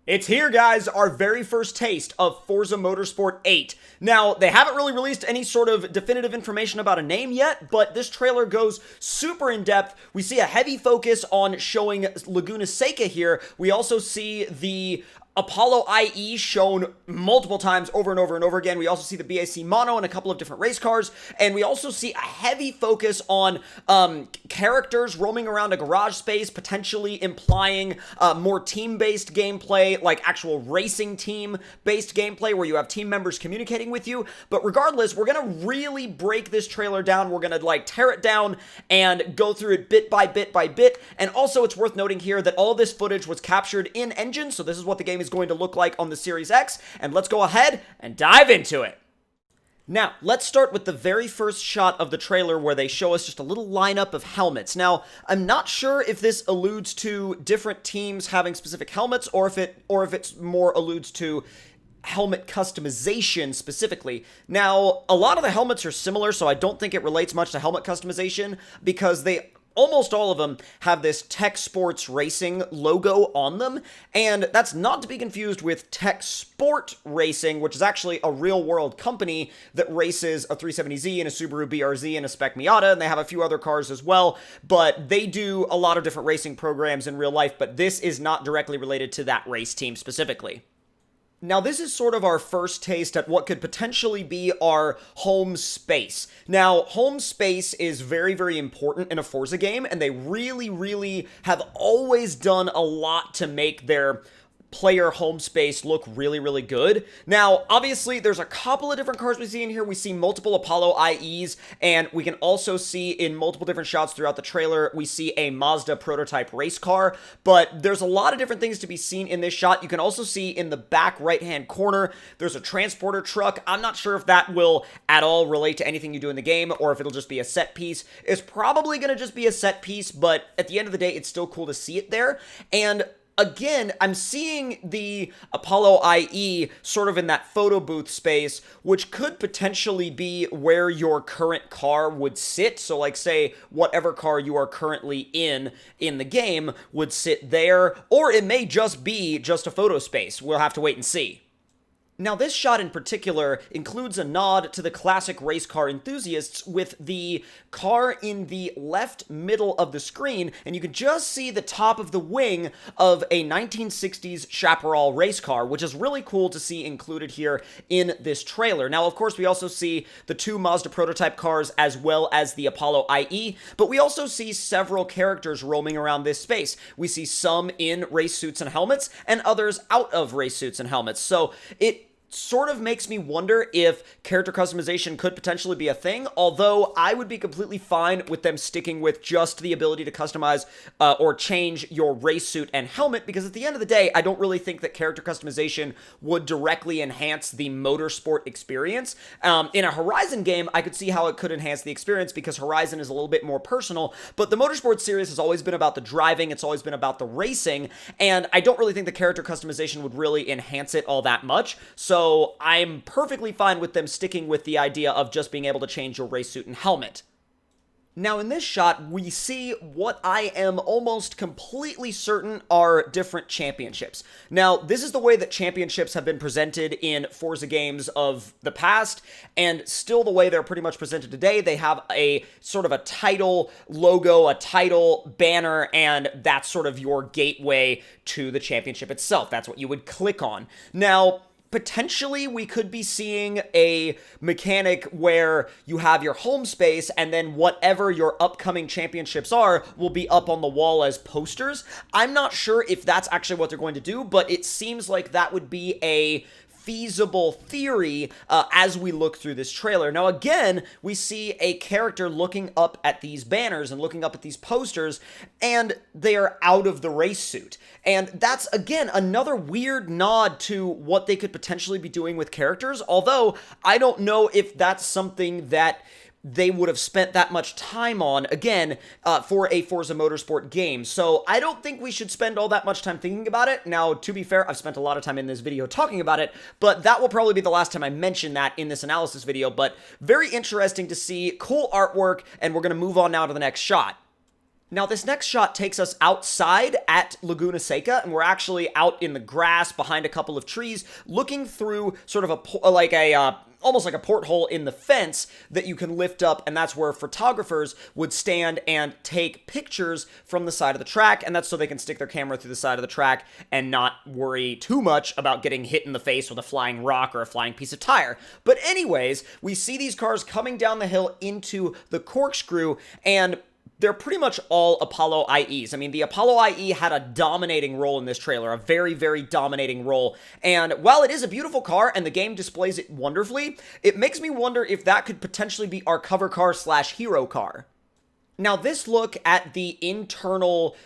It's here, guys, our very first taste of Forza Motorsport 8. Now, they haven't really released any sort of definitive information about a name yet, but this trailer goes super in-depth. We see a heavy focus on showing Laguna Seca here. We also see the Apollo IE shown multiple times over and over and over again. We also see the BAC Mono and a couple of different race cars, and we also see a heavy focus on characters roaming around a garage space, potentially implying more team-based gameplay, like actual racing team-based gameplay where you have team members communicating with you. But regardless, we're gonna really break this trailer down. We're gonna tear it down and go through it bit by bit by bit. And also, it's worth noting here that all this footage was captured in engine, so this is what the game is going to look like on the Series X, and let's go ahead and dive into it. Now, let's start with the very first shot of the trailer where they show us just a little lineup of helmets. Now, I'm not sure if this alludes to different teams having specific helmets or if it's more alludes to helmet customization specifically. Now, a lot of the helmets are similar, so I don't think it relates much to helmet customization because almost all of them have this Tech Sports Racing logo on them, and that's not to be confused with Tech Sport Racing, which is actually a real-world company that races a 370Z and a Subaru BRZ and a Spec Miata, and they have a few other cars as well, but they do a lot of different racing programs in real life, but this is not directly related to that race team specifically. Now, this is sort of our first taste at what could potentially be our home space. Now, home space is very, very important in a Forza game, and they really, really have always done a lot to make their player home space look really, really good. Now, obviously, there's a couple of different cars we see in here. We see multiple Apollo IEs, and we can also see in multiple different shots throughout the trailer, we see a Mazda prototype race car, but there's a lot of different things to be seen in this shot. You can also see in the back right-hand corner, there's a transporter truck. I'm not sure if that will at all relate to anything you do in the game, or if it'll just be a set piece. It's probably going to just be a set piece, but at the end of the day, it's still cool to see it there. And again, I'm seeing the Apollo IE sort of in that photo booth space, which could potentially be where your current car would sit. So like say whatever car you are currently in the game would sit there, or it may just be just a photo space. We'll have to wait and see. Now, this shot in particular includes a nod to the classic race car enthusiasts with the car in the left middle of the screen, and you can just see the top of the wing of a 1960s Chaparral race car, which is really cool to see included here in this trailer. Now, of course, we also see the two Mazda prototype cars as well as the Apollo IE, but we also see several characters roaming around this space. We see some in race suits and helmets, and others out of race suits and helmets. So it sort of makes me wonder if character customization could potentially be a thing, although I would be completely fine with them sticking with just the ability to customize or change your race suit and helmet, because at the end of the day, I don't really think that character customization would directly enhance the motorsport experience. In a Horizon game, I could see how it could enhance the experience because Horizon is a little bit more personal, but the Motorsport series has always been about the driving, it's always been about the racing, and I don't really think the character customization would really enhance it all that much. So I'm perfectly fine with them sticking with the idea of just being able to change your race suit and helmet. Now, in this shot, we see what I am almost completely certain are different championships. Now, this is the way that championships have been presented in Forza games of the past, and still the way they're pretty much presented today. They have a sort of a title logo, a title banner, and that's sort of your gateway to the championship itself. That's what you would click on. Now, potentially, we could be seeing a mechanic where you have your home space and then whatever your upcoming championships are will be up on the wall as posters. I'm not sure if that's actually what they're going to do, but it seems like that would be a feasible theory as we look through this trailer. Now, again, we see a character looking up at these banners and looking up at these posters, and they are out of the race suit. And that's, again, another weird nod to what they could potentially be doing with characters, although I don't know if that's something that they would have spent that much time on, again, for a Forza Motorsport game. So I don't think we should spend all that much time thinking about it. Now, to be fair, I've spent a lot of time in this video talking about it, but that will probably be the last time I mention that in this analysis video. But very interesting to see, cool artwork, and we're going to move on now to the next shot. Now, this next shot takes us outside at Laguna Seca, and we're actually out in the grass behind a couple of trees, looking through sort of almost like a porthole in the fence that you can lift up, and that's where photographers would stand and take pictures from the side of the track, and that's so they can stick their camera through the side of the track and not worry too much about getting hit in the face with a flying rock or a flying piece of tire. But anyways, we see these cars coming down the hill into the corkscrew, and they're pretty much all Apollo IEs. I mean, the Apollo IE had a dominating role in this trailer, a very, very dominating role. And while it is a beautiful car and the game displays it wonderfully, it makes me wonder if that could potentially be our cover car / hero car. Now, this look at the internal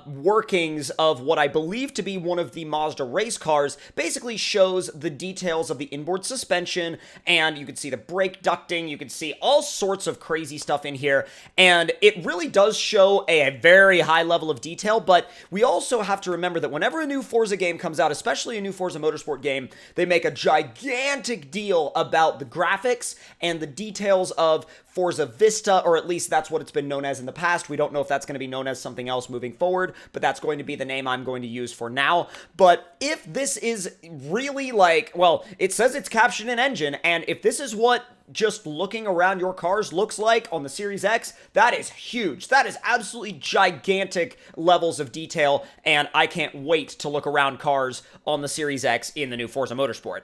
workings of what I believe to be one of the Mazda race cars basically shows the details of the inboard suspension, and you can see the brake ducting, you can see all sorts of crazy stuff in here, and it really does show a very high level of detail. But we also have to remember that whenever a new Forza game comes out, especially a new Forza Motorsport game, they make a gigantic deal about the graphics and the details of Forza Vista, or at least that's what it's been known as in the past. We don't know if that's going to be known as something else moving forward, but that's going to be the name I'm going to use for now. But if this is really well, it says it's captioned in engine, and if this is what just looking around your cars looks like on the Series X, that is huge. That is absolutely gigantic levels of detail, and I can't wait to look around cars on the Series X in the new Forza Motorsport.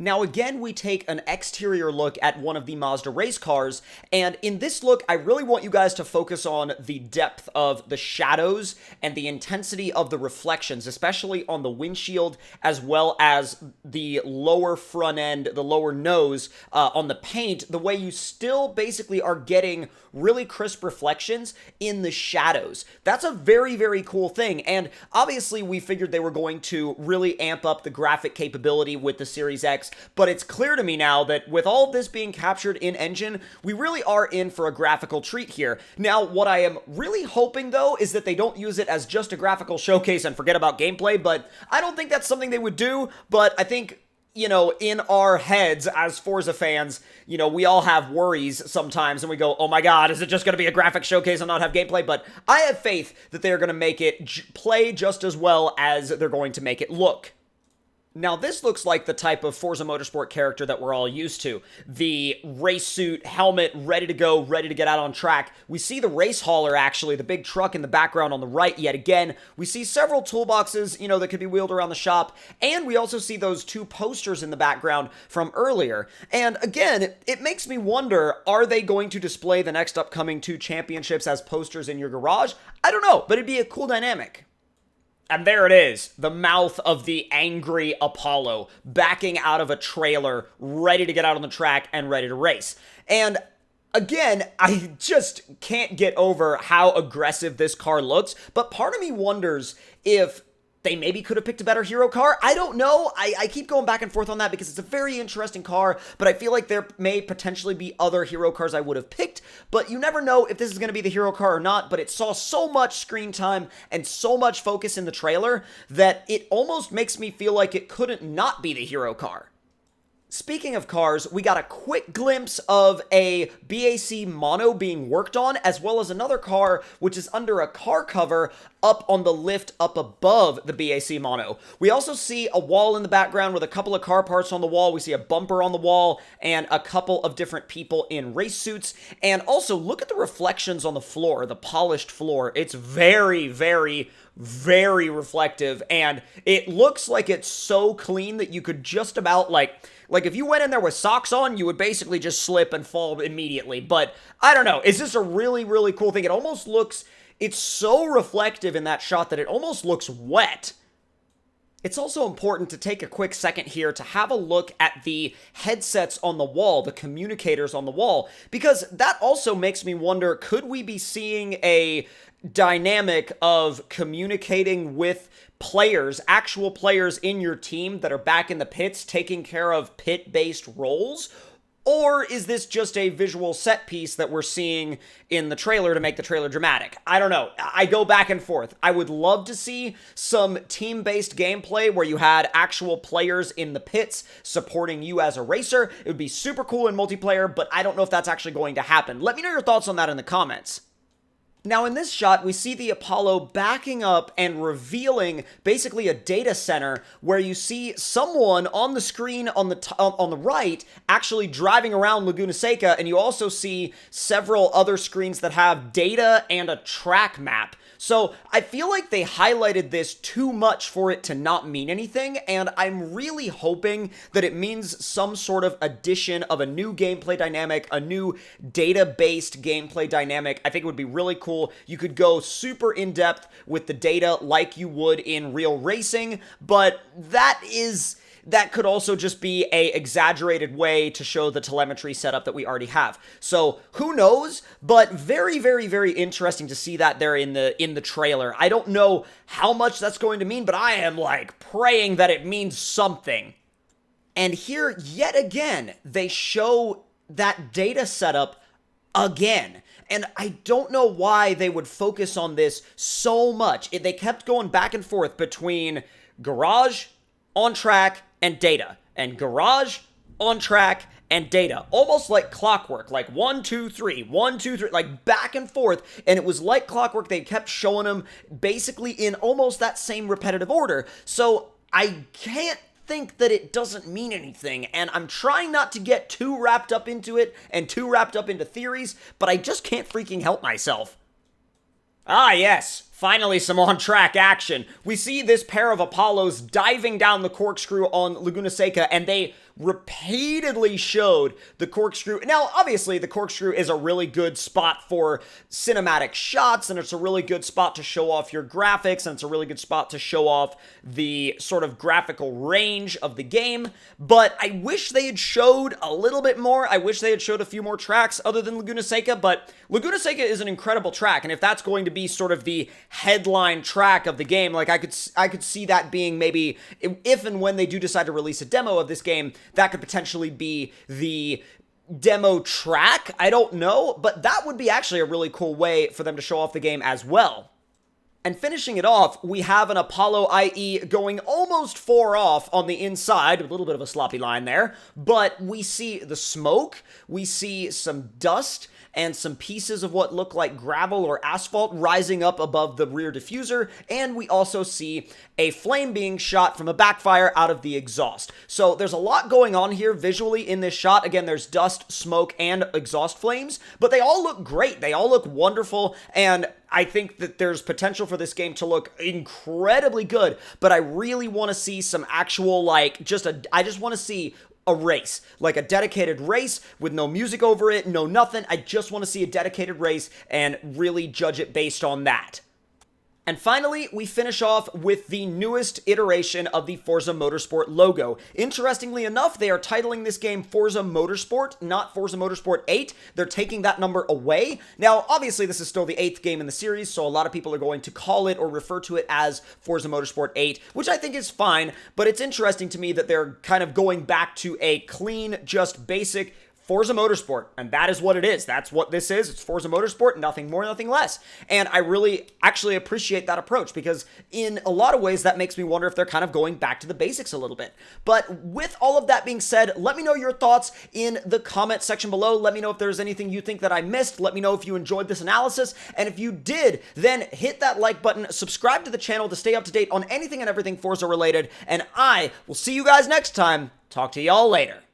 Now, again, we take an exterior look at one of the Mazda race cars, and in this look, I really want you guys to focus on the depth of the shadows and the intensity of the reflections, especially on the windshield, as well as the lower front end, the lower nose on the paint, the way you still basically are getting really crisp reflections in the shadows. That's a very, very cool thing, and obviously we figured they were going to really amp up the graphic capability with the Series X, but it's clear to me now that with all of this being captured in engine, we really are in for a graphical treat here. Now, what I am really hoping, though, is that they don't use it as just a graphical showcase and forget about gameplay, but I don't think that's something they would do. But I think, in our heads as Forza fans, we all have worries sometimes, and we go, oh my god, is it just going to be a graphic showcase and not have gameplay? But I have faith that they're going to make it play just as well as they're going to make it look. Now, this looks like the type of Forza Motorsport character that we're all used to. The race suit, helmet, ready to go, ready to get out on track. We see the race hauler, actually, the big truck in the background on the right yet again. We see several toolboxes, that could be wheeled around the shop. And we also see those two posters in the background from earlier. And again, it makes me wonder, are they going to display the next upcoming 2 championships as posters in your garage? I don't know, but it'd be a cool dynamic. And there it is, the mouth of the angry Apollo, backing out of a trailer, ready to get out on the track and ready to race. And again, I just can't get over how aggressive this car looks, but part of me wonders if they maybe could have picked a better hero car. I don't know. I keep going back and forth on that because it's a very interesting car, but I feel like there may potentially be other hero cars I would have picked, but you never know if this is going to be the hero car or not. But it saw so much screen time and so much focus in the trailer that it almost makes me feel like it couldn't not be the hero car. Speaking of cars, we got a quick glimpse of a BAC mono being worked on, as well as another car which is under a car cover up on the lift up above the BAC mono. We also see a wall in the background with a couple of car parts on the wall. We see a bumper on the wall and a couple of different people in race suits. And also, look at the reflections on the floor, the polished floor. It's very, very, very reflective, and it looks like it's so clean that you could just about like if you went in there with socks on, you would basically just slip and fall immediately. But I don't know, it's just a really, really cool thing. It almost looks, it's so reflective in that shot that it almost looks wet. It's also important to take a quick second here to have a look at the headsets on the wall, the communicators on the wall, because that also makes me wonder, could we be seeing a dynamic of communicating with players, actual players in your team that are back in the pits taking care of pit-based roles? Or is this just a visual set piece that we're seeing in the trailer to make the trailer dramatic? I don't know. I go back and forth. I would love to see some team-based gameplay where you had actual players in the pits supporting you as a racer. It would be super cool in multiplayer, but I don't know if that's actually going to happen. Let me know your thoughts on that in the comments. Now in this shot, we see the Apollo backing up and revealing basically a data center where you see someone on the screen on the right actually driving around Laguna Seca, and you also see several other screens that have data and a track map. So I feel like they highlighted this too much for it to not mean anything, and I'm really hoping that it means some sort of addition of a new gameplay dynamic, a new data-based gameplay dynamic. I think it would be really cool. You could go super in-depth with the data like you would in real racing, but that could also just be a exaggerated way to show the telemetry setup that we already have. So who knows, but very, very, very interesting to see that there in the trailer. I don't know how much that's going to mean, but I am like praying that it means something. And here, yet again, they show that data setup again. And I don't know why they would focus on this so much. They kept going back and forth between garage, on track, and data, and garage, on track, and data, almost like clockwork, like 1, 2, 3, 1, 2, 3, like back and forth, and it was like clockwork. They kept showing them basically in almost that same repetitive order, so I can't think that it doesn't mean anything, and I'm trying not to get too wrapped up into it and too wrapped up into theories, but I just can't freaking help myself. Ah, yes. Finally, some on-track action. We see this pair of Apollos diving down the corkscrew on Laguna Seca, and they repeatedly showed the corkscrew. Now, obviously, the corkscrew is a really good spot for cinematic shots, and it's a really good spot to show off your graphics, and it's a really good spot to show off the sort of graphical range of the game, but I wish they had showed a little bit more. I wish they had showed a few more tracks other than Laguna Seca, but Laguna Seca is an incredible track, and if that's going to be sort of the headline track of the game, like I could see that being maybe, if and when they do decide to release a demo of this game, that could potentially be the demo track. I don't know, but that would be actually a really cool way for them to show off the game as well. And finishing it off, we have an Apollo IE going almost 4 off on the inside, a little bit of a sloppy line there, but we see the smoke, we see some dust, and some pieces of what look like gravel or asphalt rising up above the rear diffuser, and we also see a flame being shot from a backfire out of the exhaust. So there's a lot going on here visually in this shot. Again, there's dust, smoke, and exhaust flames, but they all look great. They all look wonderful, and I think that there's potential for this game to look incredibly good, but I really want to see some actual, like, I just want to see a race, like a dedicated race with no music over it, no nothing. I just want to see a dedicated race and really judge it based on that. And finally, we finish off with the newest iteration of the Forza Motorsport logo. Interestingly enough, they are titling this game Forza Motorsport, not Forza Motorsport 8. They're taking that number away. Now, obviously, this is still the 8th game in the series, so a lot of people are going to call it or refer to it as Forza Motorsport 8, which I think is fine, but it's interesting to me that they're kind of going back to a clean, just basic Forza Motorsport, and that is what it is. That's what this is. It's Forza Motorsport, nothing more, nothing less. And I really actually appreciate that approach, because in a lot of ways that makes me wonder if they're kind of going back to the basics a little bit. But with all of that being said, let me know your thoughts in the comment section below. Let me know if there's anything you think that I missed. Let me know if you enjoyed this analysis, and if you did, then hit that like button, subscribe to the channel to stay up to date on anything and everything Forza related, and I will see you guys next time. Talk to y'all later.